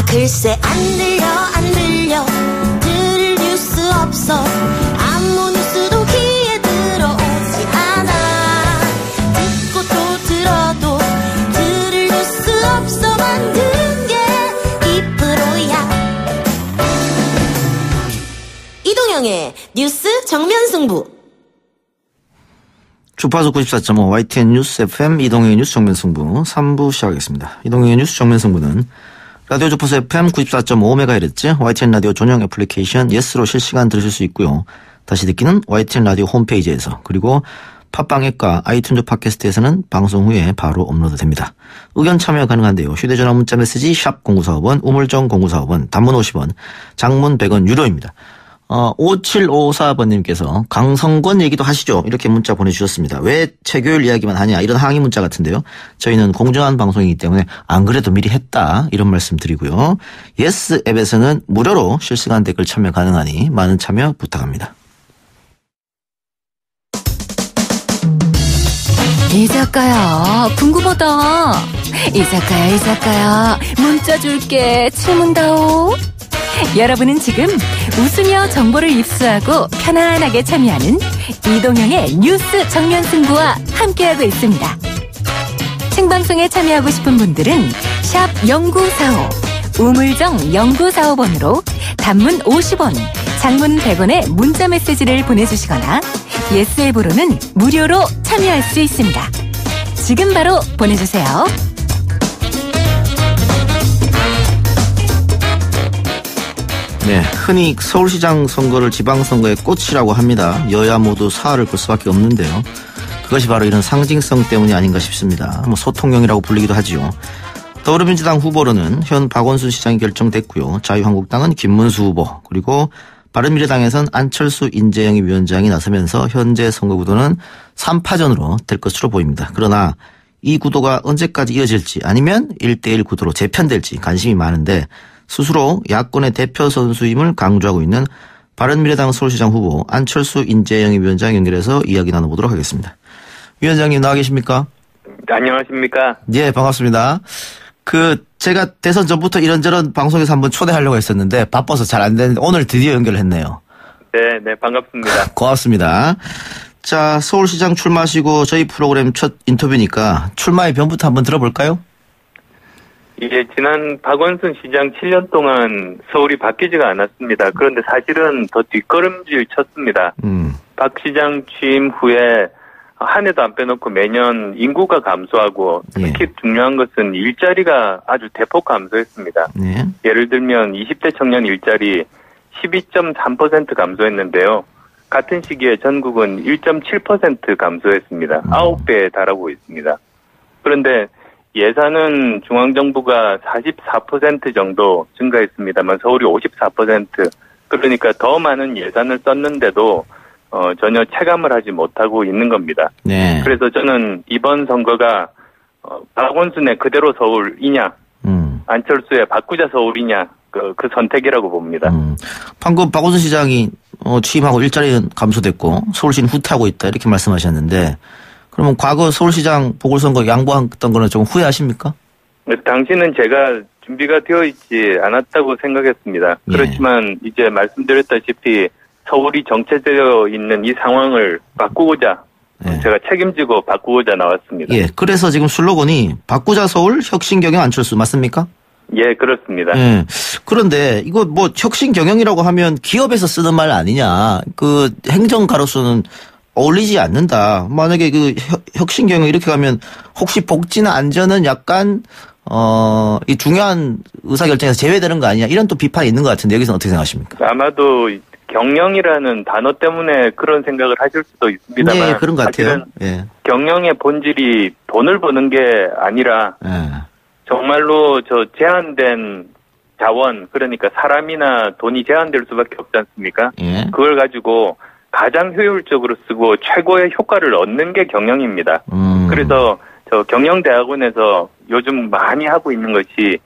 글쎄 안 들려 들을 뉴스 없어 아무 뉴스도 귀에 들어오지 않아 듣고 또 들어도 들을 뉴스 없어 만든 게 이 프로야 이동영의 뉴스 정면승부 주파수 94.5 YTN 뉴스 FM 이동영의 뉴스 정면승부 3부 시작하겠습니다. 이동영의 뉴스 정면승부는 라디오 주파수 FM 94.5MHz YTN 라디오 전용 애플리케이션 예스로 실시간 들으실 수 있고요. 다시 듣기는 YTN 라디오 홈페이지에서 그리고 팟빵 앱과 아이튠즈 팟캐스트에서는 방송 후에 바로 업로드 됩니다. 의견 참여 가능한데요. 휴대전화 문자 메시지 샵 0945번 우물정 0945번 단문 50원 장문 100원 유료입니다. 5754번님께서 강성권 얘기도 하시죠. 이렇게 문자 보내주셨습니다. 왜 체교일 이야기만 하냐 이런 항의 문자 같은데요. 저희는 공정한 방송이기 때문에 안 그래도 미리 했다 이런 말씀 드리고요. 예스 앱에서는 무료로 실시간 댓글 참여 가능하니 많은 참여 부탁합니다. 이작가야 궁금하다. 이작가야 문자 줄게 질문다오. 여러분은 지금 웃으며 정보를 입수하고 편안하게 참여하는 이동영의 뉴스 정면승부와 함께하고 있습니다. 생방송에 참여하고 싶은 분들은 샵 0945 우물정 0945번으로 단문 50원, 장문 100원의 문자 메시지를 보내주시거나 예스 앱으로는 무료로 참여할 수 있습니다. 지금 바로 보내주세요. 네, 흔히 서울시장 선거를 지방선거의 꽃이라고 합니다. 여야 모두 사활을 걸 수밖에 없는데요. 그것이 바로 이런 상징성 때문이 아닌가 싶습니다. 소통령이라고 불리기도 하지요. 더불어민주당 후보로는 현 박원순 시장이 결정됐고요. 자유한국당은 김문수 후보 그리고 바른미래당에선 안철수 인재영입 위원장이 나서면서 현재 선거 구도는 3파전으로 될 것으로 보입니다. 그러나 이 구도가 언제까지 이어질지 아니면 1대1 구도로 재편될지 관심이 많은데 스스로 야권의 대표 선수임을 강조하고 있는 바른미래당 서울시장 후보 안철수 인재영입 위원장 연결해서 이야기 나눠보도록 하겠습니다. 위원장님 나와 계십니까? 안녕하십니까? 예, 반갑습니다. 제가 대선 전부터 이런저런 방송에서 한번 초대하려고 했었는데 바빠서 잘 안 됐는데 오늘 드디어 연결을 했네요. 네, 반갑습니다. 고맙습니다. 자, 서울시장 출마하시고 저희 프로그램 첫 인터뷰니까 출마의 변부터 한번 들어볼까요? 이게 지난 박원순 시장 7년 동안 서울이 바뀌지가 않았습니다. 그런데 사실은 더 뒷걸음질 쳤습니다. 박 시장 취임 후에 한 해도 안 빼놓고 매년 인구가 감소하고 특히 중요한 것은 일자리가 아주 대폭 감소했습니다. 예를 들면 20대 청년 일자리 12.3% 감소했는데요. 같은 시기에 전국은 1.7% 감소했습니다. 9배에 달하고 있습니다. 그런데 예산은 중앙정부가 44% 정도 증가했습니다만 서울이 54%, 그러니까 더 많은 예산을 썼는데도 전혀 체감을 하지 못하고 있는 겁니다. 네. 그래서 저는 이번 선거가 박원순의 그대로 서울이냐, 안철수의 바꾸자 서울이냐 그 선택이라고 봅니다. 방금 박원순 시장이 취임하고 일자리는 감소됐고 서울시는 후퇴하고 있다 이렇게 말씀하셨는데 그러면 과거 서울시장 보궐선거 양보했던 거는 좀 후회하십니까? 당시는 제가 준비가 되어 있지 않았다고 생각했습니다. 그렇지만 이제 말씀드렸다시피 서울이 정체되어 있는 이 상황을 바꾸고자 제가 책임지고 바꾸고자 나왔습니다. 예, 그래서 지금 슬로건이 바꾸자 서울 혁신경영 안철수 맞습니까? 예, 그렇습니다. 예. 그런데 이거 뭐 혁신경영이라고 하면 기업에서 쓰는 말 아니냐. 그 행정가로서는 어울리지 않는다. 만약에 그 혁신경영 이렇게 가면 혹시 복지나 안전은 약간 이 중요한 의사결정에서 제외되는 거 아니냐. 이런 또 비판이 있는 것 같은데 여기서는 어떻게 생각하십니까? 아마도 경영이라는 단어 때문에 그런 생각을 하실 수도 있습니다만. 네, 그런 것 같아요. 예. 경영의 본질이 돈을 버는 게 아니라 정말로 제한된 자원, 그러니까 사람이나 돈이 제한될 수밖에 없지 않습니까? 그걸 가지고 가장 효율적으로 쓰고 최고의 효과를 얻는 게 경영입니다. 그래서 저 경영대학원에서 요즘 많이 하고 있는 것이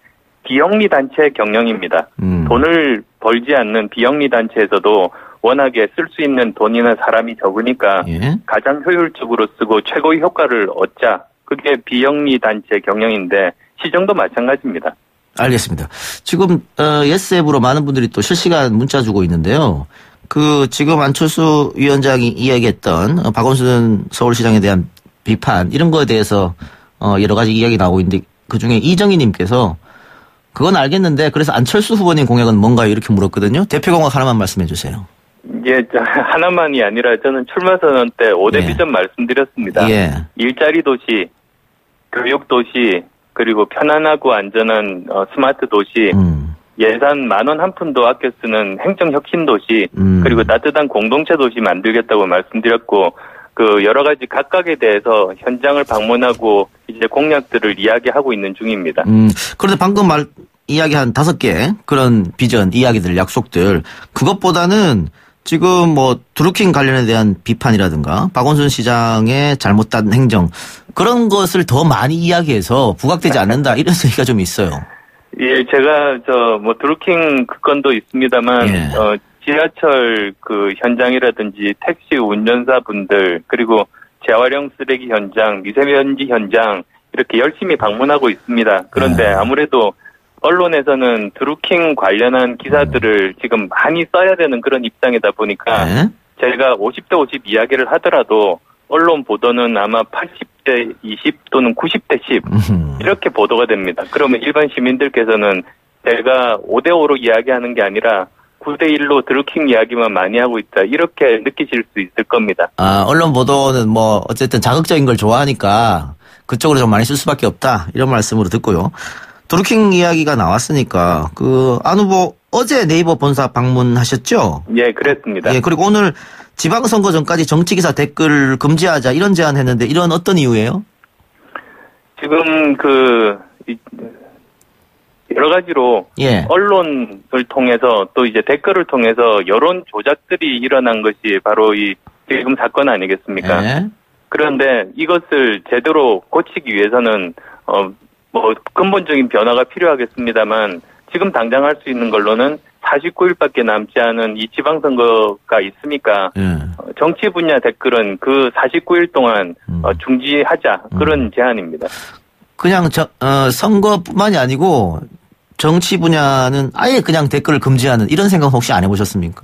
비영리 단체 경영입니다. 돈을 벌지 않는 비영리 단체에서도 워낙에 쓸 수 있는 돈이나 사람이 적으니까 가장 효율적으로 쓰고 최고의 효과를 얻자. 그게 비영리 단체 경영인데 시정도 마찬가지입니다. 알겠습니다. 지금 예스앱으로 많은 분들이 또 실시간 문자 주고 있는데요. 지금 안철수 위원장이 이야기했던 박원순 서울시장에 대한 비판 이런 거에 대해서 여러 가지 이야기 나오고 있는데 그중에 이정희님께서 그건 알겠는데 그래서 안철수 후보님 공약은 뭔가요? 이렇게 물었거든요. 대표 공약 하나만 말씀해 주세요. 예, 하나만이 아니라 저는 출마 선언 때 5대 비전 말씀드렸습니다. 일자리 도시, 교육 도시, 그리고 편안하고 안전한 스마트 도시, 예산 10,000원 한 푼도 아껴 쓰는 행정 혁신 도시, 그리고 따뜻한 공동체 도시 만들겠다고 말씀드렸고, 여러 가지 각각에 대해서 현장을 방문하고 이제 공약들을 이야기하고 있는 중입니다. 그런데 방금 이야기한 5개 그런 비전, 이야기들, 약속들, 그것보다는 지금 드루킹 관련에 대한 비판이라든가 박원순 시장의 잘못된 행정 그런 것을 더 많이 이야기해서 부각되지 않는다 이런 얘기가 좀 있어요. 예, 제가 드루킹 그 건도 있습니다만 지하철 현장이라든지 택시 운전사분들 그리고 재활용 쓰레기 현장, 미세먼지 현장 이렇게 열심히 방문하고 있습니다. 그런데 아무래도 언론에서는 드루킹 관련한 기사들을 지금 많이 써야 되는 그런 입장이다 보니까 제가 50대 50 이야기를 하더라도 언론 보도는 아마 80대 20 또는 90대 10 이렇게 보도가 됩니다. 그러면 일반 시민들께서는 제가 5대 5로 이야기하는 게 아니라 9대 1로 드루킹 이야기만 많이 하고 있다 이렇게 느끼실 수 있을 겁니다. 언론 보도는 어쨌든 자극적인 걸 좋아하니까 그쪽으로 좀 많이 쓸 수밖에 없다 이런 말씀으로 듣고요. 드루킹 이야기가 나왔으니까 안 후보 어제 네이버 본사 방문하셨죠? 예, 그랬습니다. 예, 그리고 오늘 지방선거 전까지 정치기사 댓글 금지하자 이런 제안했는데 이런 어떤 이유예요? 지금 여러 가지로 언론을 통해서 또 이제 댓글을 통해서 여론 조작들이 일어난 것이 바로 이 지금 사건 아니겠습니까? 그런데 이것을 제대로 고치기 위해서는 근본적인 변화가 필요하겠습니다만 지금 당장 할 수 있는 걸로는 49일밖에 남지 않은 이 지방선거가 있으니까 정치 분야 댓글은 그 49일 동안 중지하자 그런 제안입니다. 그냥 선거뿐만이 아니고 정치 분야는 아예 그냥 댓글을 금지하는 이런 생각 혹시 안 해보셨습니까?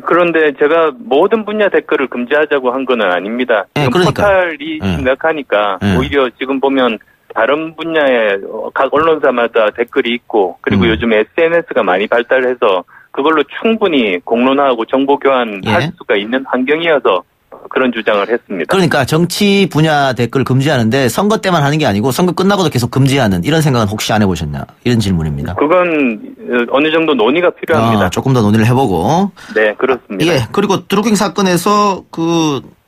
그런데 제가 모든 분야 댓글을 금지하자고 한 건 아닙니다. 포탈이 심각하니까 오히려 지금 보면 다른 분야의 각 언론사마다 댓글이 있고 그리고 요즘 SNS가 많이 발달해서 그걸로 충분히 공론화하고 정보 교환할 수가 있는 환경이어서 그런 주장을 했습니다. 그러니까 정치 분야 댓글 금지하는데 선거 때만 하는 게 아니고 선거 끝나고도 계속 금지하는 이런 생각은 혹시 안 해보셨냐 이런 질문입니다. 그건 어느 정도 논의가 필요합니다. 조금 더 논의를 해보고. 네, 그렇습니다. 예, 그리고 드루킹 사건에서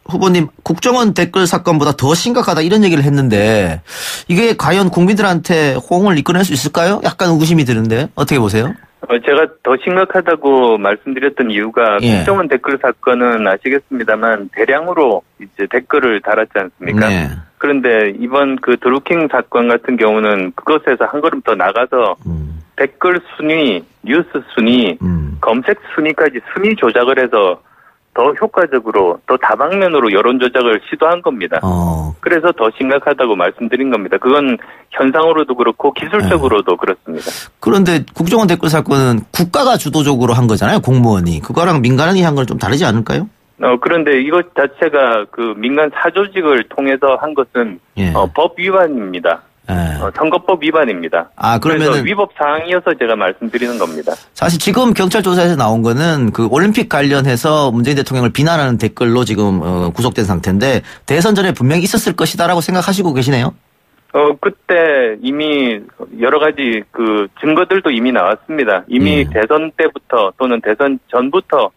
후보님 국정원 댓글 사건보다 더 심각하다 이런 얘기를 했는데 이게 과연 국민들한테 호응을 이끌어낼 수 있을까요? 약간 의구심이 드는데 어떻게 보세요? 제가 더 심각하다고 말씀드렸던 이유가 국정원 댓글 사건은 아시겠습니다만 대량으로 이제 댓글을 달았지 않습니까? 그런데 이번 드루킹 사건 같은 경우는 그것에서 한 걸음 더 나가서 댓글 순위, 뉴스 순위, 검색 순위까지 순위 조작을 해서 더 효과적으로 더 다방면으로 여론 조작을 시도한 겁니다. 그래서 더 심각하다고 말씀드린 겁니다. 그건 현상으로도 그렇고 기술적으로도 그렇습니다. 그런데 국정원 댓글 사건은 국가가 주도적으로 한 거잖아요. 공무원이. 그거랑 민간인이 한 건 좀 다르지 않을까요? 그런데 이것 자체가 민간 사조직을 통해서 한 것은 법 위반입니다. 선거법 위반입니다. 그러면 그래서 위법 사항이어서 제가 말씀드리는 겁니다. 사실 지금 경찰 조사에서 나온 거는 올림픽 관련해서 문재인 대통령을 비난하는 댓글로 지금 구속된 상태인데 대선 전에 분명히 있었을 것이다라고 생각하시고 계시네요. 그때 이미 여러 가지 증거들도 이미 나왔습니다. 이미 대선 때부터 또는 대선 전부터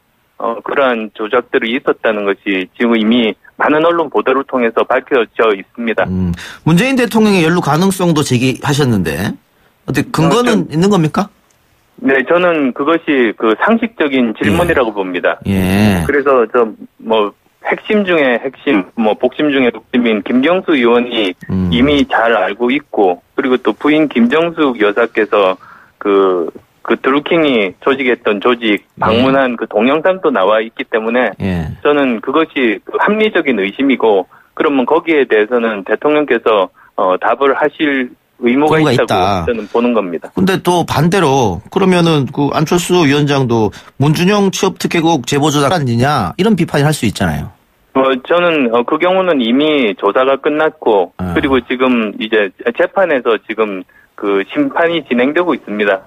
그러한 조작들이 있었다는 것이 지금 이미 많은 언론 보도를 통해서 밝혀져 있습니다. 문재인 대통령의 연루 가능성도 제기하셨는데 어떻게 근거는 있는 겁니까? 네, 저는 그것이 상식적인 질문이라고 봅니다. 그래서 핵심 중에 핵심, 복심 중에 복심인 김경수 의원이 이미 잘 알고 있고 그리고 또 부인 김정숙 여사께서 드루킹이 조직했던 조직 방문한 동영상도 나와 있기 때문에 저는 그것이 합리적인 의심이고 그러면 거기에 대해서는 대통령께서 답을 하실 의무가 있다고 저는 보는 겁니다. 근데 또 반대로 그러면은 그 안철수 위원장도 문준영 취업특혜국 제보조작 아니냐 이런 비판을 할 수 있잖아요. 저는 그 경우는 이미 조사가 끝났고 그리고 지금 이제 재판에서 지금 그 심판이 진행되고 있습니다.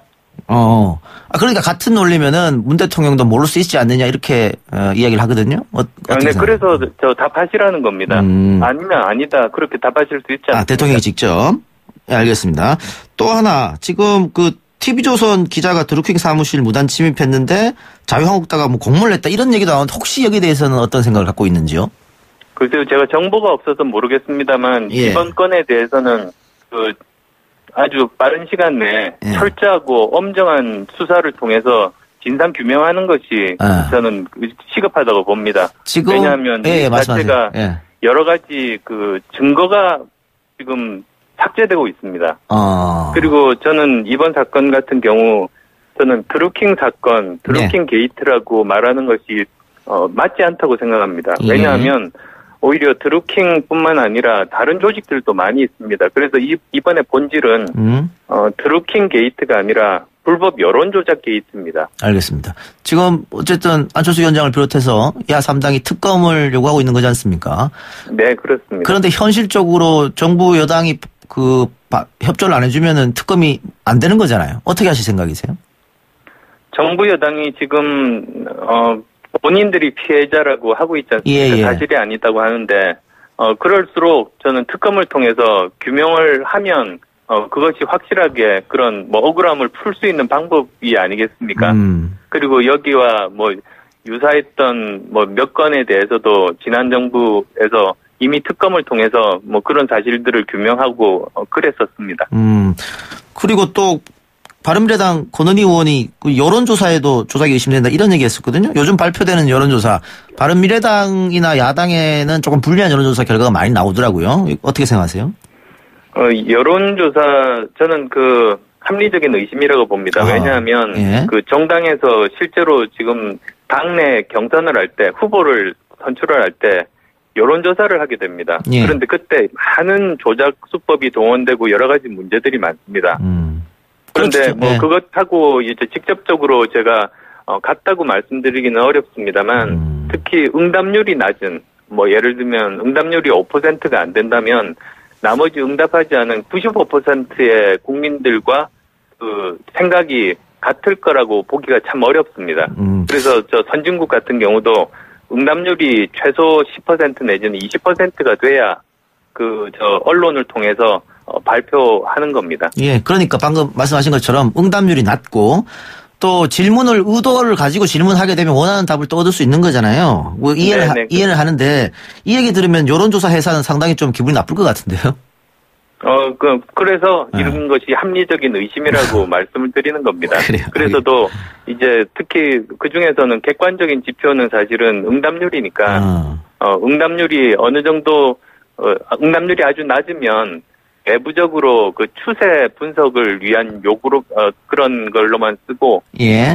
그러니까 같은 논리면은 문 대통령도 모를 수 있지 않느냐 이렇게 이야기를 하거든요. 네, 그래서 저 답하시라는 겁니다. 아니면 아니다 그렇게 답하실 수 있지 않습니까? 대통령이 직접. 네, 알겠습니다. 또 하나 지금 그 TV조선 기자가 드루킹 사무실 무단 침입했는데 자유한국당가 뭐 공모를 했다 이런 얘기도 나오는데 혹시 여기에 대해서는 어떤 생각을 갖고 있는지요? 글쎄요, 제가 정보가 없어서 모르겠습니다만 이번 건에 대해서는 그 아주 빠른 시간 내에 철저하고 엄정한 수사를 통해서 진상 규명하는 것이 저는 시급하다고 봅니다. 지금 왜냐하면 이 자체가 여러 가지 그 증거가 지금 삭제되고 있습니다. 그리고 저는 이번 사건 같은 경우 저는 드루킹 사건, 드루킹 게이트라고 말하는 것이 맞지 않다고 생각합니다. 왜냐하면 오히려 드루킹뿐만 아니라 다른 조직들도 많이 있습니다. 그래서 이번에 본질은 드루킹 게이트가 아니라 불법 여론조작 게이트입니다. 알겠습니다. 지금 어쨌든 안철수 위원장을 비롯해서 야 3당이 특검을 요구하고 있는 거지 않습니까? 네, 그렇습니다. 그런데 현실적으로 정부 여당이 그 협조를 안 해주면은 특검이 안 되는 거잖아요. 어떻게 하실 생각이세요? 정부 여당이 지금 본인들이 피해자라고 하고 있지 않습니까? 사실이 아니다고 하는데 그럴수록 저는 특검을 통해서 규명을 하면 그것이 확실하게 그런 뭐 억울함을 풀 수 있는 방법이 아니겠습니까? 그리고 여기와 뭐 유사했던 뭐 몇 건에 대해서도 지난 정부에서 이미 특검을 통해서 뭐 그런 사실들을 규명하고 그랬었습니다. 그리고 또 바른미래당 권은희 의원이 그 여론조사에도 조작이 의심된다 이런 얘기 했었거든요. 요즘 발표되는 여론조사 바른미래당이나 야당에는 조금 불리한 여론조사 결과가 많이 나오더라고요. 어떻게 생각하세요? 여론조사 저는 그 합리적인 의심이라고 봅니다. 왜냐하면 그 정당에서 실제로 지금 당내 경선을 할 때 후보를 선출을 할 때 여론조사를 하게 됩니다. 그런데 그때 많은 조작 수법이 동원되고 여러 가지 문제들이 많습니다. 그런데 뭐 그것하고 이제 직접적으로 제가 같다고 말씀드리기는 어렵습니다만 특히 응답률이 낮은 뭐 예를 들면 응답률이 5%가 안 된다면 나머지 응답하지 않은 95%의 국민들과 그 생각이 같을 거라고 보기가 참 어렵습니다. 그래서 저 선진국 같은 경우도 응답률이 최소 10% 내지는 20%가 돼야 그 저 언론을 통해서 발표하는 겁니다. 예, 그러니까 방금 말씀하신 것처럼 응답률이 낮고 또 질문을 의도를 가지고 질문하게 되면 원하는 답을 또 얻을 수 있는 거잖아요. 뭐 이해를 하는데 이 얘기 들으면 여론조사 회사는 상당히 좀 기분이 나쁠 것 같은데요. 그래서 이런 것이 합리적인 의심이라고 말씀을 드리는 겁니다. 그래서도 이제 특히 그 중에서는 객관적인 지표는 사실은 응답률이니까, 응답률이 어느 정도, 응답률이 아주 낮으면 외부적으로 그 추세 분석을 위한 요구로, 그런 걸로만 쓰고,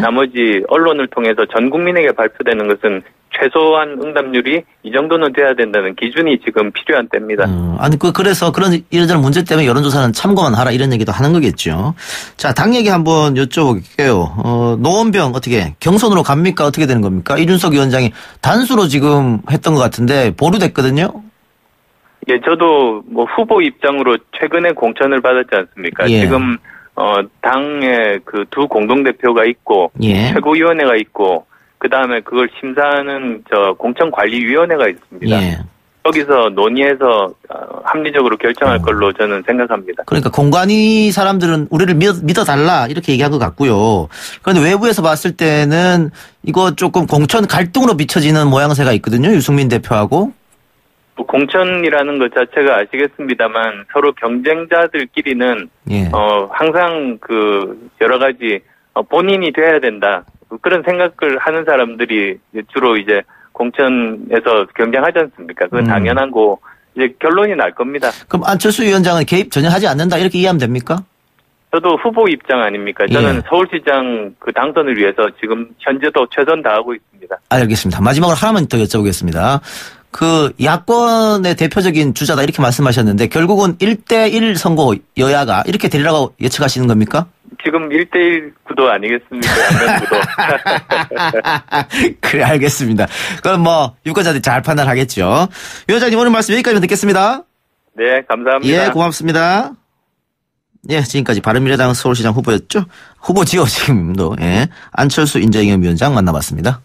나머지 언론을 통해서 전 국민에게 발표되는 것은 최소한 응답률이 이 정도는 돼야 된다는 기준이 지금 필요한 때입니다. 아니, 그래서 그런 이런저런 문제 때문에 여론조사는 참고만 하라 이런 얘기도 하는 거겠죠. 자, 당 얘기 한번 여쭤볼게요. 노원병 어떻게 경선으로 갑니까? 어떻게 되는 겁니까? 이준석 위원장이 단수로 지금 했던 것 같은데 보류됐거든요. 예, 저도 뭐 후보 입장으로 최근에 공천을 받았지 않습니까? 지금 당의 그 두 공동대표가 있고 최고위원회가 있고 그 다음에 그걸 심사하는 공천관리위원회가 있습니다. 거기서 논의해서 합리적으로 결정할 걸로 저는 생각합니다. 그러니까 공관위 사람들은 우리를 믿어달라 이렇게 얘기한 것 같고요. 그런데 외부에서 봤을 때는 이거 조금 공천 갈등으로 비춰지는 모양새가 있거든요. 유승민 대표하고. 공천이라는 것 자체가 아시겠습니다만 서로 경쟁자들끼리는 항상 그 여러 가지 본인이 돼야 된다. 그런 생각을 하는 사람들이 주로 이제 공천에서 경쟁하지 않습니까? 그건 당연하고 이제 결론이 날 겁니다. 그럼 안철수 위원장은 개입 전혀 하지 않는다 이렇게 이해하면 됩니까? 저도 후보 입장 아닙니까? 저는 서울시장 그 당선을 위해서 지금 현재도 최선 다하고 있습니다. 알겠습니다. 마지막으로 하나만 더 여쭤보겠습니다. 그 야권의 대표적인 주자다 이렇게 말씀하셨는데 결국은 1대1 선거 여야가 이렇게 되리라고 예측하시는 겁니까? 지금 1대1 구도 아니겠습니까? 양면 구도. 그래, 알겠습니다. 그럼 뭐 유권자들이 잘 판단하겠죠. 위원장님 오늘 말씀 여기까지만 듣겠습니다. 네, 감사합니다. 예, 고맙습니다. 예, 지금까지 바른미래당 서울시장 후보였죠. 후보지요, 지금도. 예. 안철수 인재영입 위원장 만나봤습니다.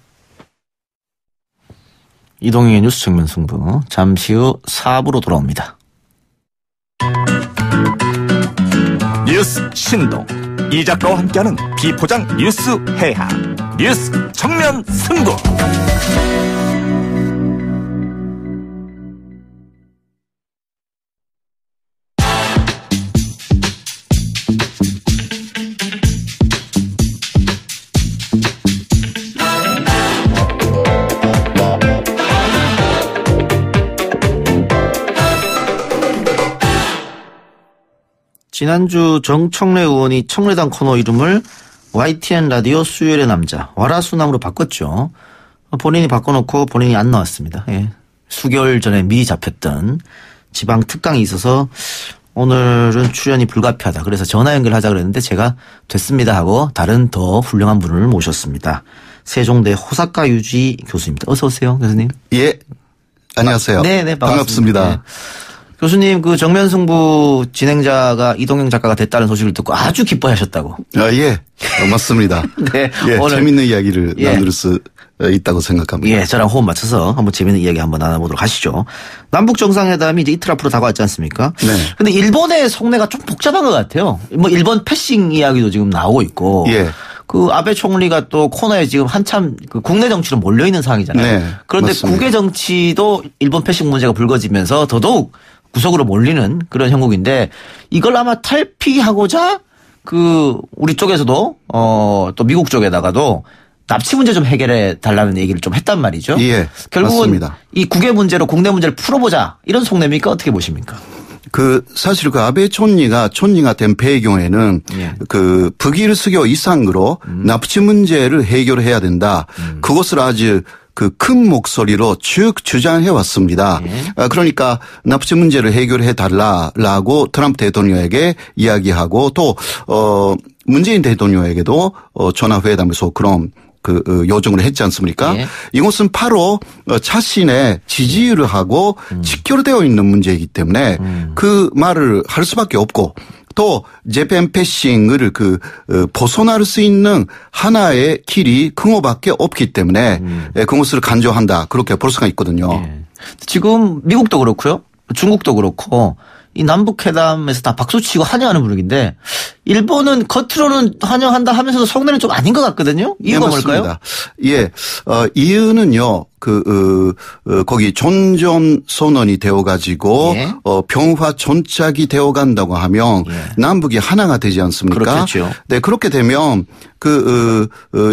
이동영의 뉴스 정면 승부. 잠시 후 4부로 돌아옵니다. 뉴스 신동. 이 작가와 함께하는 비포장 뉴스 해학. 뉴스 정면 승부. 지난주 정청래 의원이 청래당 코너 이름을 YTN 라디오 수요일의 남자 와라수남으로 바꿨죠. 본인이 바꿔놓고 본인이 안 나왔습니다. 예. 수개월 전에 미리 잡혔던 지방 특강이 있어서 오늘은 출연이 불가피하다. 그래서 전화 연결하자 그랬는데 제가 됐습니다 하고 다른 더 훌륭한 분을 모셨습니다. 세종대 호사카 유지 교수입니다. 어서 오세요, 교수님. 예. 안녕하세요. 네, 반갑습니다. 네. 교수님, 그 정면승부 진행자가 이동영 작가가 됐다는 소식을 듣고 아주 기뻐하셨다고. 예. 맞습니다. 네. 예, 오늘 재밌는 이야기를 나눌 수 있다고 생각합니다. 예, 저랑 호흡 맞춰서 한번 재밌는 이야기 한번 나눠보도록 하시죠. 남북 정상회담이 이제 이틀 앞으로 다가왔지 않습니까? 네. 근데 일본의 속내가 좀 복잡한 것 같아요. 뭐 일본 패싱 이야기도 지금 나오고 있고. 예. 그 아베 총리가 또 코너에 지금 한참 그 국내 정치로 몰려 있는 상황이잖아요. 네, 그런데 맞습니다. 국외 정치도 일본 패싱 문제가 불거지면서 더더욱 구석으로 몰리는 그런 형국인데 이걸 아마 탈피하고자 그 우리 쪽에서도 또 미국 쪽에다가도 납치 문제 좀 해결해 달라는 얘기를 좀 했단 말이죠. 예. 결국은 맞습니다. 이 국외 문제로 국내 문제를 풀어보자 이런 속내입니까? 어떻게 보십니까? 사실 그 아베 총리가 된 배경에는 예. 그 북일 수교 이상으로 납치 문제를 해결해야 된다. 그것을 아주 그 큰 목소리로 쭉 주장해 왔습니다. 예. 그러니까 납치 문제를 해결해 달라라고 트럼프 대통령에게 이야기하고 또 문재인 대통령에게도 전화회담에서 그런 그 요청을 했지 않습니까? 예. 이것은 바로 자신의 지지율을 하고 직결되어 있는 문제이기 때문에 그 말을 할 수밖에 없고 또 재팬 패싱을 벗어날 수 있는 하나의 길이 그거밖에 없기 때문에 그것을 간주한다 그렇게 볼 수가 있거든요. 예. 지금 미국도 그렇고요, 중국도 그렇고 이 남북회담에서 다 박수치고 환영하는 분위기인데 일본은 겉으로는 환영한다 하면서도 속내는 좀 아닌 것 같거든요. 이유가 뭘까요? 예, 이유는요. 거기 존전 선언이 되어가지고 예. 평화 전착이 되어간다고 하면 예. 남북이 하나가 되지 않습니까? 그렇겠죠. 네, 그렇게 되면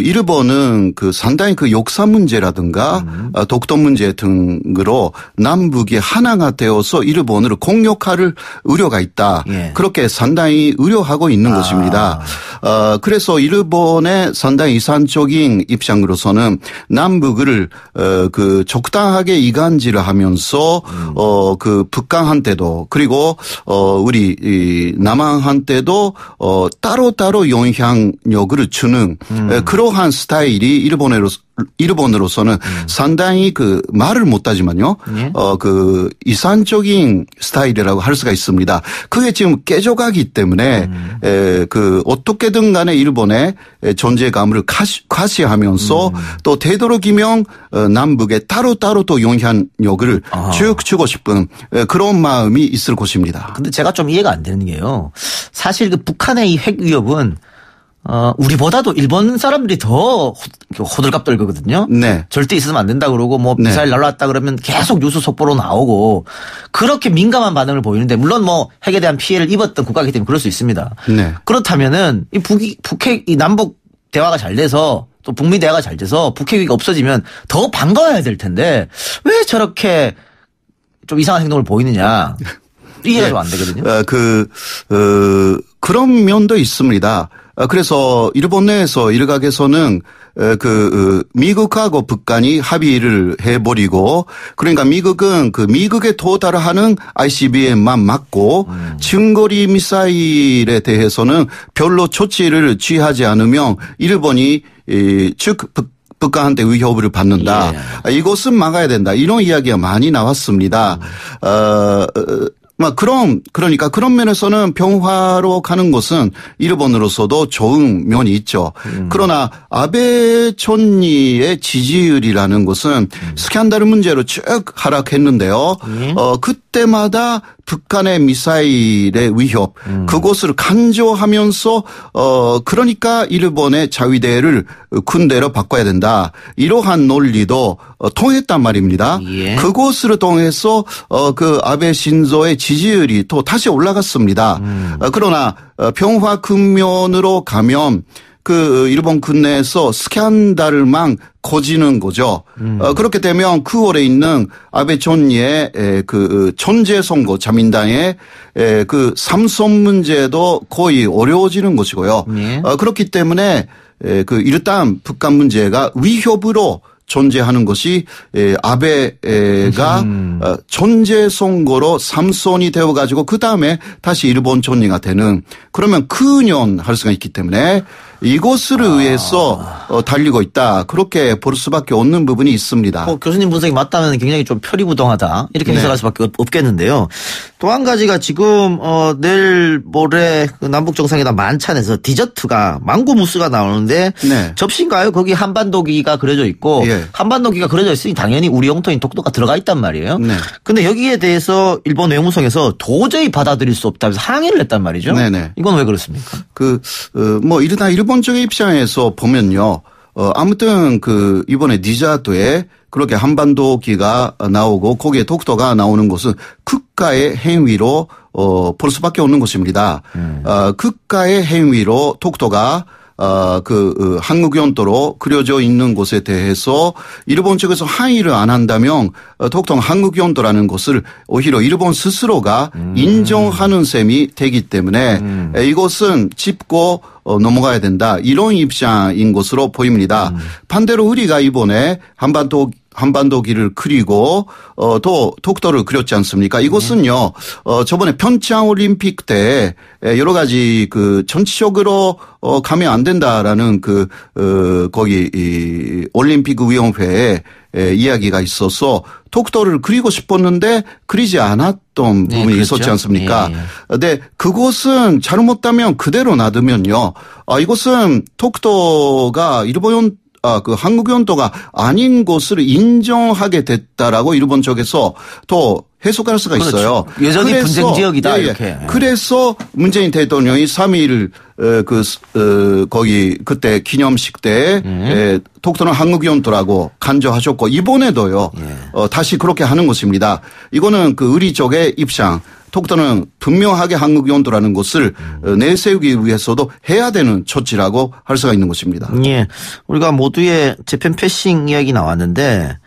일본은 상당히 역사 문제라든가 독도 문제 등으로 남북이 하나가 되어서 일본을 공격할 우려가 있다. 예. 그렇게 상당히 우려하고 있는 것입니다. 그래서 일본의 상당히 이상적인 입장으로서는 남북을 적당하게 이간질을 하면서 북한한테도 그리고 우리 남한한테도 따로따로 영향력을 주는 그러한 스타일이 일본으로서는 상당히 말을 못하지만요. 예. 이상적인 스타일이라고 할 수가 있습니다. 그게 지금 깨져가기 때문에 어떻게든 간에 일본의 존재감을 과시하면서 또 되도록이면 남북에 따로따로 또 영향력을 쭉 주고 싶은 그런 마음이 있을 것입니다. 근데 제가 좀 이해가 안 되는 게요. 사실 북한의 이 핵 위협은 우리보다도 일본 사람들이 더 호들갑 떨거든요. 네. 절대 있으면 안 된다 그러고 뭐 네. 미사일 날라왔다 그러면 계속 뉴스 속보로 나오고 그렇게 민감한 반응을 보이는데 물론 뭐 핵에 대한 피해를 입었던 국가이기 때문에 그럴 수 있습니다. 네. 그렇다면은 이 남북 대화가 잘 돼서 또 북미 대화가 잘 돼서 북핵 위기가 없어지면 더 반가워야 될 텐데 왜 저렇게 좀 이상한 행동을 보이느냐. 이해가 좀 안 되거든요. 그런 면도 있습니다. 그래서 일본 내에서 일각에서는 미국하고 북한이 합의를 해버리고 그러니까 미국은 그 미국에 도달하는 ICBM만 맞고 중거리 미사일에 대해서는 별로 조치를 취하지 않으면 일본이 즉 북한한테 위협을 받는다. 예. 이것은 막아야 된다. 이런 이야기가 많이 나왔습니다. 그러니까 그런 면에서는 평화로 가는 것은 일본으로서도 좋은 면이 있죠. 그러나 아베 총리의 지지율이라는 것은 스캔들 문제로 쭉 하락했는데요. 그때마다 북한의 미사일의 위협, 그것을 간조하면서 그러니까 일본의 자위대를 군대로 바꿔야 된다. 이러한 논리도 통했단 말입니다. 예. 그것을 통해서 그 아베 신조의 지지율이 또 다시 올라갔습니다. 그러나 평화 국면으로 가면 그 일본 군내에서 스캔들만 커지는 거죠. 그렇게 되면 9월에 있는 아베 총리의 그 존재 선거 자민당의 그 삼선 문제도 거의 어려워지는 것이고요. 네. 그렇기 때문에 그 일단 북한 문제가 위협으로 존재하는 것이 아베가 존재 선거로 삼선이 되어 가지고 그다음에 다시 일본 총리가 되는 그러면 9년 할 수가 있기 때문에 이것을 위해서 달리고 있다. 그렇게 볼 수밖에 없는 부분이 있습니다. 교수님 분석이 맞다면 굉장히 좀 표리부동하다. 이렇게 해석할 수밖에 없겠는데요. 또 한 가지가 지금 내일 모레 그 남북 정상회담 만찬에서 디저트가 망고무스가 나오는데 네. 접시인가요? 거기 한반도기가 그려져 있고 예. 한반도기가 그려져 있으니 당연히 우리 영토인 독도가 들어가 있단 말이에요. 그런데 네. 여기에 대해서 일본 외무성에서 도저히 받아들일 수 없다면서 항의를 했단 말이죠. 네네. 이건 왜 그렇습니까? 일본 쪽의 입장에서 보면요. 아무튼 이번에 디저트에 그렇게 한반도기가 나오고 거기에 독도가 나오는 것은 국가의 행위로 볼 수밖에 없는 것입니다. 국가의 행위로 독도가 한국 영토로 그려져 있는 곳에 대해서 일본 측에서 항의를 안 한다면 독도는 한국 영토라는 것을 오히려 일본 스스로가 인정하는 셈이 되기 때문에 이것은 짚고 넘어가야 된다. 이런 입장인 것으로 보입니다. 반대로 우리가 이번에 한반도기를 그리고 또 독도를 그렸지 않습니까? 이것은요. 저번에 평창 올림픽 때 여러 가지 정치적으로 가면 안 된다라는 거기 올림픽 위원회에 이야기가 있어서 독도를 그리고 싶었는데 그리지 않았던 부분이 그렇죠. 있었지 않습니까? 근데 그것은 잘못하면 그대로 놔두면요. 이것은 독도가 일본 한국 영토가 아닌 것을 인정하게 됐다라고 일본 쪽에서 또 해석할 수가 있어요. 그렇죠. 여전히 분쟁 지역이다. 이렇게. 그래서 문재인 대통령이 3일 거기 그때 기념식 때 독도는 한국 영토라고 간주하셨고 이번에도요. 다시 그렇게 하는 것입니다. 이거는 우리 쪽의 입장. 독도는 분명하게 한국 영토라는 것을 내세우기 위해서도 해야 되는 조치라고 할 수가 있는 것입니다. 예. 우리가 모두의 재팬 패싱 이야기 나왔는데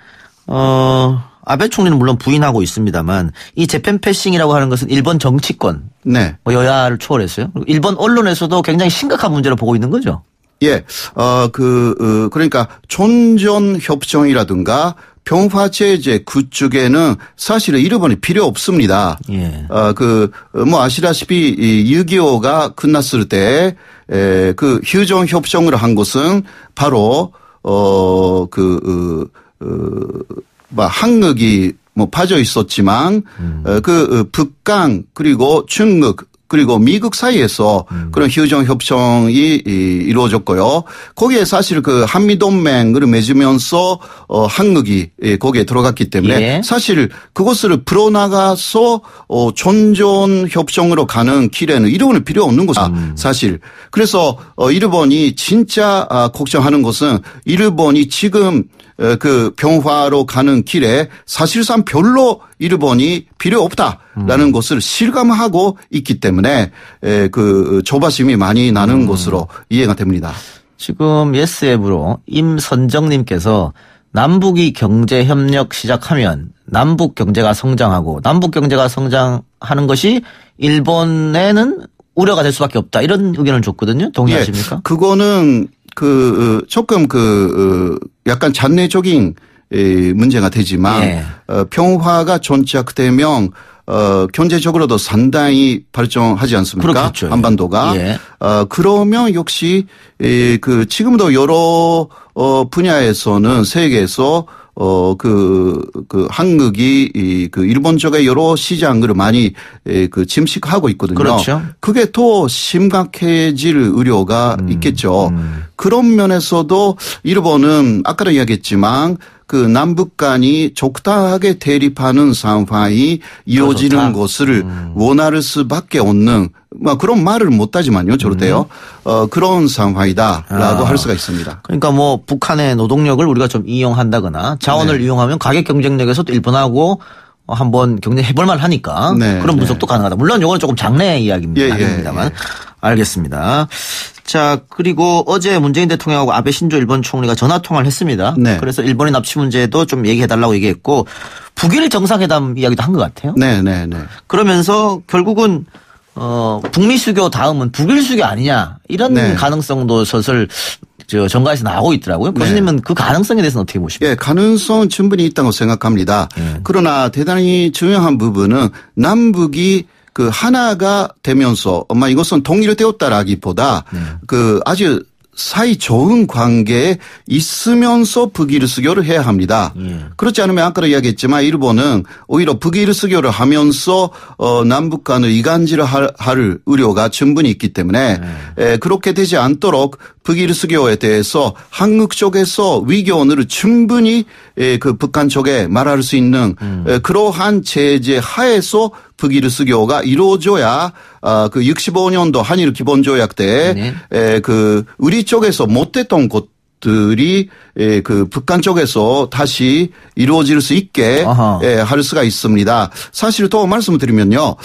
아베 총리는 물론 부인하고 있습니다만 이 재팬 패싱이라고 하는 것은 일본 정치권 네. 여야를 초월했어요. 일본 언론에서도 굉장히 심각한 문제로 보고 있는 거죠. 예. 그러니까 촌전협정이라든가 평화체제 구축에는 사실은 일본이 필요 없습니다. 예. 아시다시피 6.25가 끝났을 때, 휴전협정을 한 것은 바로, 한국이 빠져 있었지만, 북한 그리고 중국 그리고 미국 사이에서 그런 휴전 협정이 이루어졌고요. 거기에 사실 한미동맹을 맺으면서 한국이 거기에 들어갔기 때문에 예. 사실 그것을 풀어나가서 존전 협정으로 가는 길에는 일본은 필요 없는 것입니다. 사실. 그래서 일본이 진짜 걱정하는 것은 일본이 지금 평화로 가는 길에 사실상 별로 일본이 필요 없다라는 것을 실감하고 있기 때문에 조바심이 많이 나는 것으로 이해가 됩니다. 지금 예스앱으로 임선정님께서 남북이 경제 협력 시작하면 남북 경제가 성장하고 남북 경제가 성장하는 것이 일본에는 우려가 될 수밖에 없다. 이런 의견을 줬거든요. 동의하십니까? 예, 그거는 조금 약간 잔내적인 문제가 되지만 예. 평화가 정착되면 경제적으로도 상당히 발전하지 않습니까? 그렇겠죠. 한반도가. 예. 그러면 역시 지금도 여러 분야에서는 세계에서 한국이 일본 쪽의 여러 시장을 많이 침식하고 있거든요. 그렇죠. 그게 더 심각해질 우려가 있겠죠. 그런 면에서도 일본은 아까도 이야기했지만 남북 간이 적당하게 대립하는 상황이 이어지는 것을 원할 수밖에 없는 그런 말을 못하지만요. 저렇대요. 그런 상황이다라고 할 수가 있습니다. 그러니까 북한의 노동력을 우리가 좀 이용한다거나 자원을 네. 이용하면 가격 경쟁력에서도 일본하고 한번 경쟁해볼 만하니까 네. 그런 분석도 가능하다. 물론 이거는 조금 장래 이야기입니다만 예. 알겠습니다. 자, 그리고 어제 문재인 대통령하고 아베 신조 일본 총리가 전화 통화를 했습니다. 네. 그래서 일본의 납치 문제도 좀 얘기해달라고 얘기했고 북일 정상회담 이야기도 한 것 같아요. 네. 그러면서 결국은 북미 수교 다음은 북일 수교 아니냐 이런 네. 가능성도 슬슬 정가에서 나오고 있더라고요. 교수님은 네. 그 가능성에 대해서는 어떻게 보십니까? 예, 가능성은 충분히 있다고 생각합니다. 그러나 대단히 중요한 부분은 남북이 하나가 되면서 이것은 통일되었다라기보다 아주 사이 좋은 관계에 있으면서 북일 수교를 해야 합니다. 그렇지 않으면 아까도 이야기했지만 일본은 오히려 북일 수교를 하면서 남북 간을 이간질을 할 우려가 충분히 있기 때문에 그렇게 되지 않도록 북일 수교에 대해서 한국 쪽에서 위기원을 충분히 북한 쪽에 말할 수 있는 그러한 제재 하에서 북일 수교가 이루어져야 65년도 한일 기본조약 때 우리 쪽에서 못했던 것들이 북한 쪽에서 다시 이루어질 수 있게 할 수가 있습니다. 사실 또 말씀을 드리면요.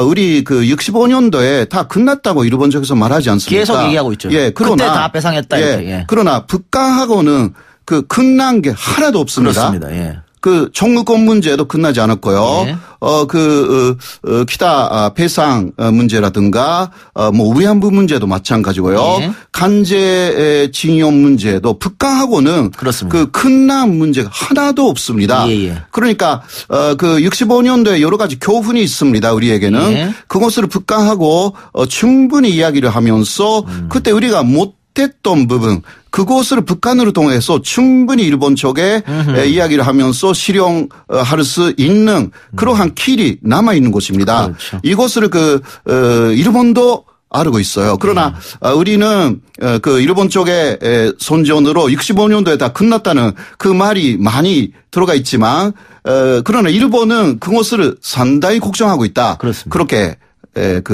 우리 65년도에 다 끝났다고 일본 쪽에서 말하지 않습니까? 계속 얘기하고 있죠. 예, 그러나 그때 다 배상했다. 이렇게. 그러나 북한하고는 끝난 게 하나도 없습니다. 그렇습니다. 예. 청구권 문제도 끝나지 않았고요. 예. 기타 배상 문제라든가 위안부 문제도 마찬가지고요. 예. 강제징용 문제도 북한하고는 그렇습니다. 끝난 문제가 하나도 없습니다. 예. 그러니까 65년도에 여러 가지 교훈이 있습니다. 우리에게는 예. 그것을 북한하고 충분히 이야기를 하면서 그때 우리가 못했던 부분 그것을 북한으로 통해서 충분히 일본 쪽에 이야기를 하면서 실용할 수 있는 그러한 길이 남아 있는 것입니다. 그렇죠. 이것을 일본도 알고 있어요. 그러나 우리는 일본 쪽의 선전으로 65년도에 다 끝났다는 그 말이 많이 들어가 있지만 그러나 일본은 그것을 상당히 걱정하고 있다. 그렇습니다. 그렇게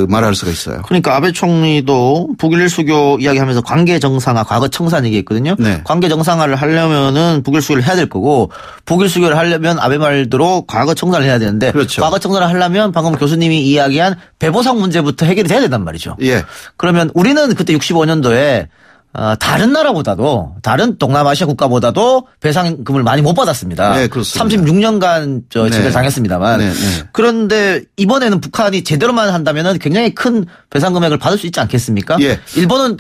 말할 수가 있어요. 그러니까 아베 총리도 북일 수교 이야기하면서 관계 정상화, 과거 청산 얘기했거든요. 네. 관계 정상화를 하려면은 북일 수교를 해야 될 거고 북일 수교를 하려면 아베 말대로 과거 청산을 해야 되는데 그렇죠. 과거 청산을 하려면 방금 교수님이 이야기한 배보상 문제부터 해결이 돼야 된단 말이죠. 예. 그러면 우리는 그때 65년도에 다른 나라보다도 다른 동남아시아 국가보다도 배상금을 많이 못 받았습니다. 네, 그렇습니다. 36년간 징계를 당했습니다만 네. 그런데 이번에는 북한이 제대로만 한다면은 굉장히 큰 배상 금액을 받을 수 있지 않겠습니까? 예. 일본은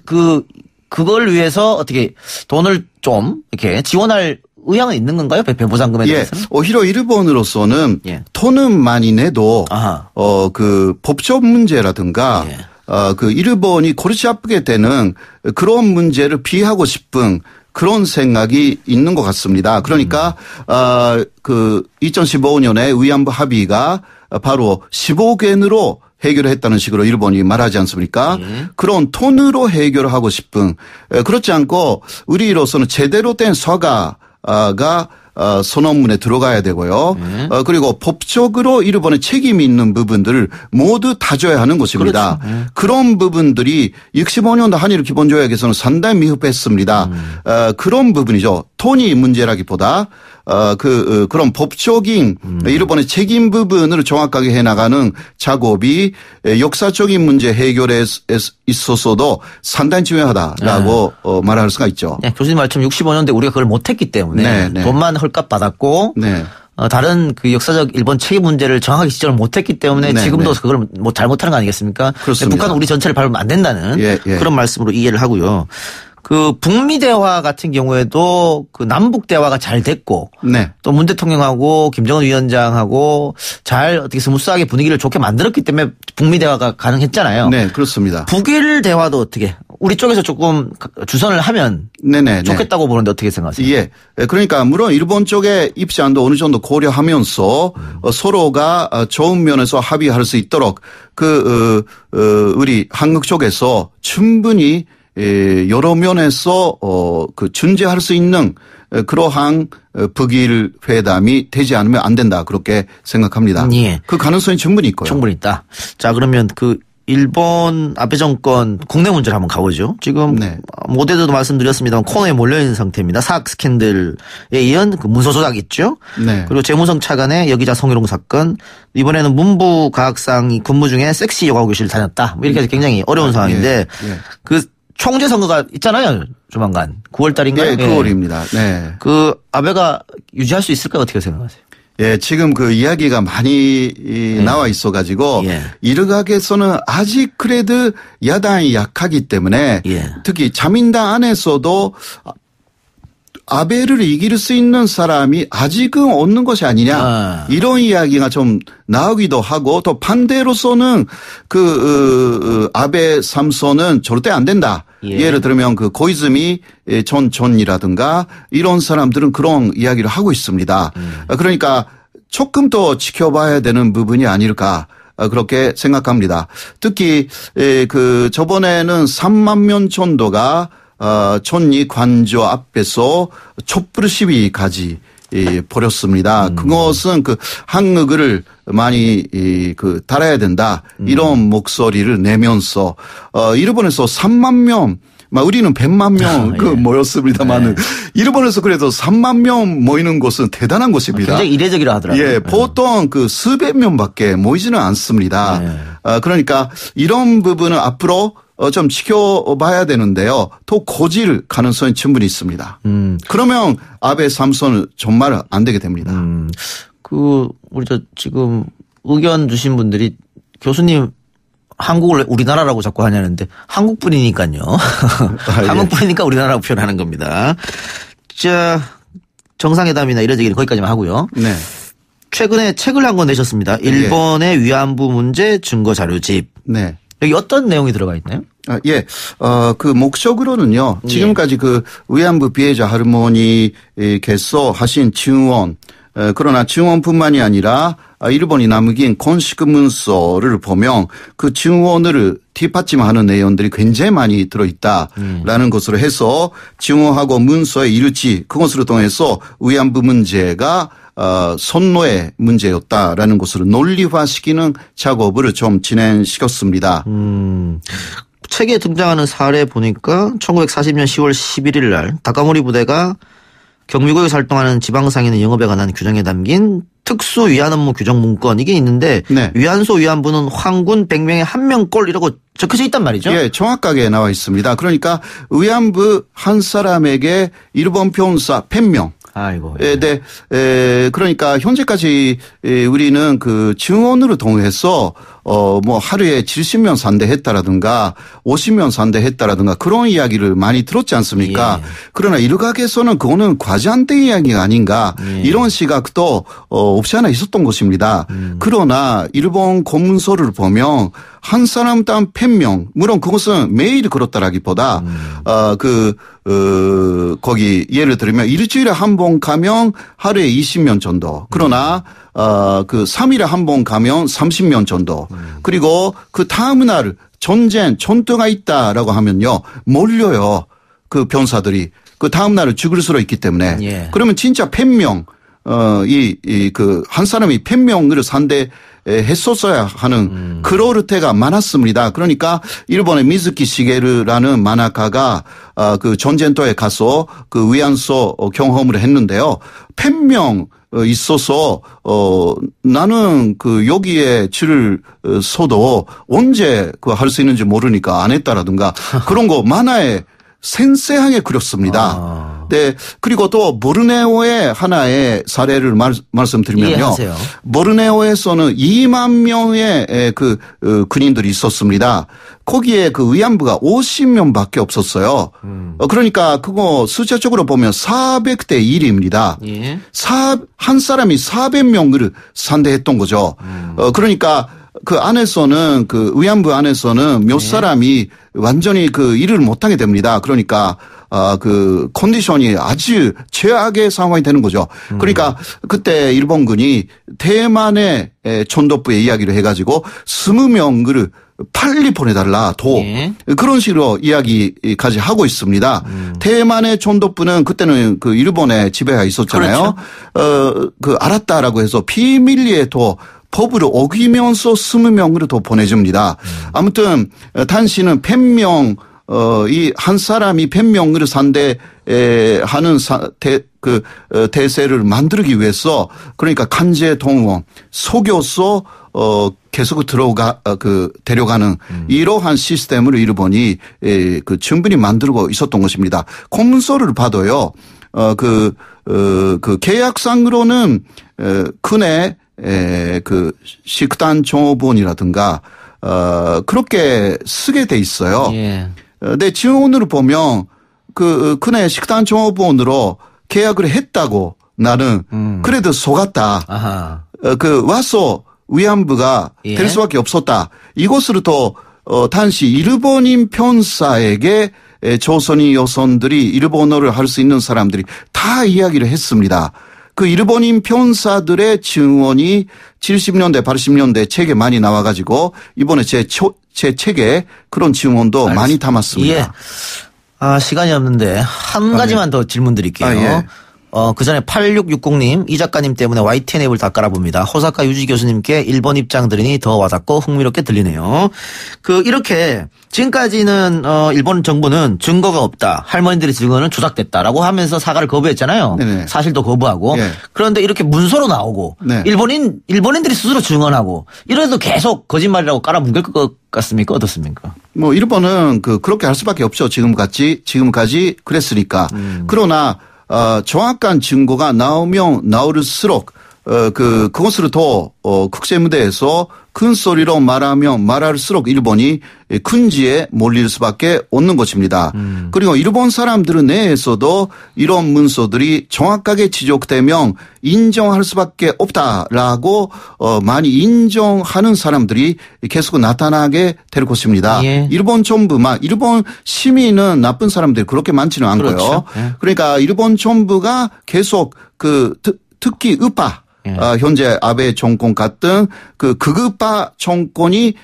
그걸 위해서 어떻게 돈을 좀 이렇게 지원할 의향은 있는 건가요? 배보상금에 대해서는? 오히려 일본으로서는 예. 돈은 많이 내도 법적 문제라든가 예. 일본이 골치 아프게 되는 그런 문제를 피하고 싶은 그런 생각이 있는 것 같습니다. 그러니까 2015년에 위안부 합의가 바로 10억 엔으로 해결했다는 식으로 일본이 말하지 않습니까? 그런 돈으로 해결하고 싶은 그렇지 않고 우리로서는 제대로 된 서가가 선언문에 들어가야 되고요. 그리고 법적으로 일본의 책임이 있는 부분들을 모두 다져야 하는 것입니다. 그렇죠. 그런 부분들이 65년도 한일 기본조약에서는 상당히 미흡했습니다. 그런 부분이죠. 돈이 문제라기보다 그런 법적인 일본의 책임 부분을 정확하게 해나가는 작업이 역사적인 문제 해결에 있어서도 상당히 중요하다라고 말할 수가 있죠. 네, 교수님 말처럼 65년대 우리가 그걸 못했기 때문에 네. 돈만 헐값 받았고 네. 다른 그 역사적 일본 책임 문제를 정확하게 지적을 못했기 때문에 네, 지금도 네. 그걸 뭐 잘못하는 거 아니겠습니까? 그렇습니다. 북한은 우리 전체를 밟으면 안 된다는 예. 그런 말씀으로 이해를 하고요. 그 북미 대화 같은 경우에도 그 남북 대화가 잘 됐고 네. 또 문 대통령하고 김정은 위원장하고 잘 어떻게 스무스하게 분위기를 좋게 만들었기 때문에 북미 대화가 가능했잖아요. 네, 그렇습니다. 북일 대화도 어떻게 우리 쪽에서 조금 주선을 하면 네네. 좋겠다고 보는데 어떻게 생각하세요? 예. 그러니까 물론 일본 쪽의 입장도 어느 정도 고려하면서 서로가 좋은 면에서 합의할 수 있도록 우리 한국 쪽에서 충분히 여러 면에서 그 준재할 수 있는 그러한 북일 회담이 되지 않으면 안 된다 그렇게 생각합니다. 예. 그 가능성이 충분히 있고요. 충분히 있다. 자 그러면 그 일본 아베 정권 국내 문제를 한번 가보죠. 지금 네. 모두에도 말씀드렸습니다만 코너에 몰려있는 상태입니다. 사학 스캔들에 이은 그 문서 조작 있죠. 네. 그리고 재무성 차관의 여기자 성희롱 사건. 이번에는 문부 과학상이 근무 중에 섹시 요가 교실을 다녔다. 이렇게 해서 굉장히 어려운 상황인데 그 총재 선거가 있잖아요. 조만간 9월 달인가요? 네, 9월입니다. 네. 그 아베가 유지할 수 있을까 어떻게 생각하세요? 예, 지금 그 이야기가 많이 나와 있어 가지고 일각에서는 아직 그래도 야당이 약하기 때문에 특히 자민당 안에서도 아베를 이길 수 있는 사람이 아직은 없는 것이 아니냐 이런 이야기가 좀 나오기도 하고 또 반대로서는 아베 삼선은 절대 안 된다. 예를 들면 그 고이즈미 전이라든가 이런 사람들은 그런 이야기를 하고 있습니다. 그러니까 조금 더 지켜봐야 되는 부분이 아닐까. 그렇게 생각합니다. 특히 그 저번에는 3만 명 정도가 촌리 관저 앞에서 촛불 시위까지 벌였습니다. 그것은 그 한국을 많이 달아야 된다 이런 목소리를 내면서 일본에서 3만 명 우리는 100만 명 모였습니다만은 일본에서 그래도 3만 명 모이는 것은 대단한 것입니다. 굉장히 이례적이라 하더라고요. 예, 보통 그 수백 명밖에 모이지는 않습니다. 그러니까 이런 부분은 앞으로 좀 지켜봐야 되는데요. 더 고질 가능성이 충분히 있습니다. 그러면 아베 삼선은 정말 안 되게 됩니다. 우리 지금 의견 주신 분들이 교수님 한국을 우리나라라고 자꾸 하냐는데 한국뿐이니까요. 한국뿐이니까 우리나라라고 표현하는 겁니다. 자, 정상회담이나 이런 얘기는 거기까지만 하고요. 네. 최근에 책을 한 권 내셨습니다. 일본의 위안부 문제 증거 자료집. 네. 여기 어떤 내용이 들어가 있나요? 그 목적으로는요. 지금까지 그 위안부 피해자 할머니께서 하신 증언, 그러나 증언뿐만이 아니라 일본이 남긴 건식 문서를 보면 그 증언을 뒷받침하는 내용들이 굉장히 많이 들어있다라는 것으로 해서 증언하고 문서의 일치 그것으로 통해서 위안부 문제가 선노의 문제였다라는 것으로 논리화시키는 작업을 좀 진행시켰습니다. 책에 등장하는 사례 보니까 1940년 10월 11일 날 다카모리 부대가 경미구역에서 활동하는 지방상인의 영업에 관한 규정에 담긴 특수 위안 업무 규정 문건 이게 있는데 위안소 위안부는 황군 100명에 1명꼴 이라고 적혀져 있단 말이죠. 예, 정확하게 나와 있습니다. 그러니까 위안부 한 사람에게 일본 병사 100명. 아이고. 네. 그러니까 현재까지 우리는 그 증언으로 통해서 뭐 하루에 70명 산대했다라든가 50명 산대했다라든가 그런 이야기를 많이 들었지 않습니까? 그러나 일각에서는 그거는 과장된 이야기가 아닌가 이런 시각도 없지 않아 있었던 것입니다. 그러나 일본 공문서를 보면 한 사람당 100명 물론 그것은 매일 그렇다라기보다 거기 예를 들면 일주일에 한 번 가면 하루에 20명 정도. 그러나 그 3일에 한 번 가면 30명 정도. 그리고 그 다음 날 전투가 있다라고 하면요. 몰려요. 그 병사들이. 그 다음 날을 죽을 수도 있기 때문에. 그러면 진짜 100명 한 사람이 100명을 했었어야 하는 그럴 때가 많았습니다. 그러니까 일본의 미즈키 시게루라는 만화가가 그 전쟁터에 가서 그 위안소 경험을 했는데요. 100명 있어서 나는 그 여기에 줄을 서도 언제 그 할 수 있는지 모르니까 안 했다라든가 그런 거 만화에 생생하게 그렸습니다. 네. 그리고 또 보르네오의 하나의 사례를 말씀드리면요. 이해하세요. 보르네오에서는 2만 명의 그 군인들이 있었습니다. 거기에 그 위안부가 50명밖에 없었어요. 그러니까 그거 숫자적으로 보면 400대 1입니다. 예. 한 사람이 400명을 상대했던 거죠. 그러니까 그 안에서는 그 위안부 안에서는 몇 사람이 완전히 그 일을 못하게 됩니다. 그러니까 그 컨디션이 아주 최악의 상황이 되는 거죠. 그러니까 그때 일본군이 대만의 전도부에 이야기를 해가지고 20명을 빨리 보내달라 그런 식으로 이야기까지 하고 있습니다. 대만의 전도부는 그때는 그 일본의 지배가 있었잖아요. 그렇죠. 그 알았다라고 해서 비밀리에 또 법을 어기면서 20명으로 더 보내줍니다. 아무튼 당시는 100명 이 한 사람이 100명을 상대하는 대세를 만들기 위해서 그러니까 강제 동원, 속여서 계속 데려가는 이러한 시스템을 일본이 충분히 만들고 있었던 것입니다. 공문서를 봐도요, 그 계약상으로는 군의 그 식단 종업원이라든가 그렇게 쓰게 돼 있어요. 예. 네, 지원으로 보면 그 군의 식단 종업원으로 계약을 했다고 나는 그래도 속았다. 아하. 그 와서 위안부가 될 수밖에 없었다. 이것으로 또 당시 일본인 편사에게 조선인 여성들이 일본어를 할 수 있는 사람들이 다 이야기를 했습니다. 그 일본인 편사들의 증언이 70년대, 80년대 책에 많이 나와가지고 이번에 제 책에 그런 증언도 많이 담았습니다. 예. 시간이 없는데 한 가지만 더 질문 드릴게요. 예. 그 전에 8660님, 이 작가님 때문에 YTN 앱을 다 깔아봅니다. 호사카 유지 교수님께 일본 입장 들으니 더 와닿고 흥미롭게 들리네요. 이렇게 지금까지는 일본 정부는 증거가 없다. 할머니들의 증언은 조작됐다라고 하면서 사과를 거부했잖아요. 네네. 사실도 거부하고. 예. 그런데 이렇게 문서로 나오고 네. 일본인들이 스스로 증언하고 이래도 계속 거짓말이라고 깔아뭉갤 것 같습니까? 어떻습니까? 뭐 일본은 그렇게 할 수밖에 없죠. 지금까지 그랬으니까. 그러나 정확한 증거가 나오면 나올수록 그것으로 더 국제 무대에서 큰 소리로 말할수록 일본이 군지에 몰릴 수밖에 없는 것입니다. 그리고 일본 사람들은 내에서도 이런 문서들이 정확하게 지적되면 인정할 수밖에 없다라고 많이 인정하는 사람들이 계속 나타나게 될 것입니다. 예. 일본 정부만 일본 시민은 나쁜 사람들이 그렇게 많지는 않고요. 그렇죠. 예. 그러니까 일본 정부가 계속 특히 우파 현재 아베 정권 같은 극우파 정권이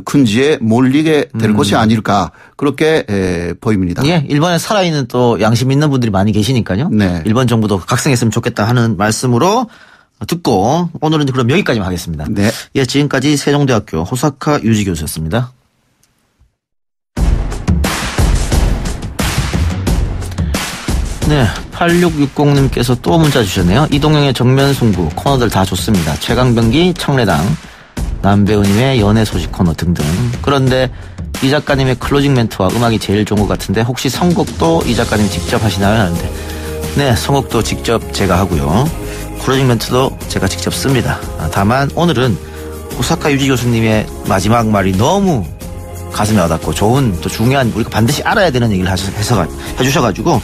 군지에 몰리게 될 것이 아닐까 그렇게 보입니다. 예, 일본에 살아있는 또 양심 있는 분들이 많이 계시니까요. 네. 일본 정부도 각성했으면 좋겠다 하는 말씀으로 듣고 오늘은 그럼 여기까지만 하겠습니다. 네. 예, 지금까지 세종대학교 호사카 유지 교수였습니다. 네, 8660님께서 또 문자 주셨네요. 이동영의 정면승부 코너들 다 좋습니다. 최강병기, 청래당, 남배우님의 연애 소식 코너 등등. 그런데 이 작가님의 클로징 멘트와 음악이 제일 좋은 것 같은데 혹시 선곡도 이 작가님 직접 하시나요? 하는데 네, 선곡도 직접 제가 하고요. 클로징 멘트도 제가 직접 씁니다. 다만 오늘은 호사카 유지 교수님의 마지막 말이 너무 가슴에 와닿고 좋은 또 중요한 우리가 반드시 알아야 되는 얘기를 해주셔가지고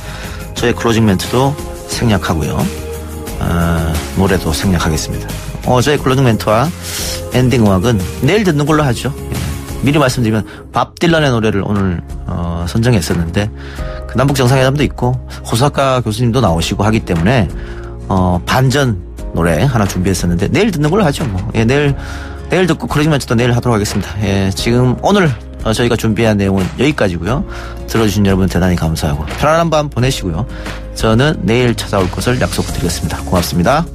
저의 클로징 멘트도 생략하고요. 노래도 생략하겠습니다. 저의 클로징 멘트와 엔딩 음악은 내일 듣는 걸로 하죠. 미리 말씀드리면 밥 딜런의 노래를 오늘 선정했었는데 그 남북 정상회담도 있고 호사카 교수님도 나오시고 하기 때문에 반전 노래 하나 준비했었는데 내일 듣는 걸로 하죠. 예, 내일 듣고 클로징 멘트도 내일 하도록 하겠습니다. 예, 지금 오늘 저희가 준비한 내용은 여기까지고요. 들어주신 여러분 대단히 감사하고 편안한 밤 보내시고요. 저는 내일 찾아올 것을 약속드리겠습니다. 고맙습니다.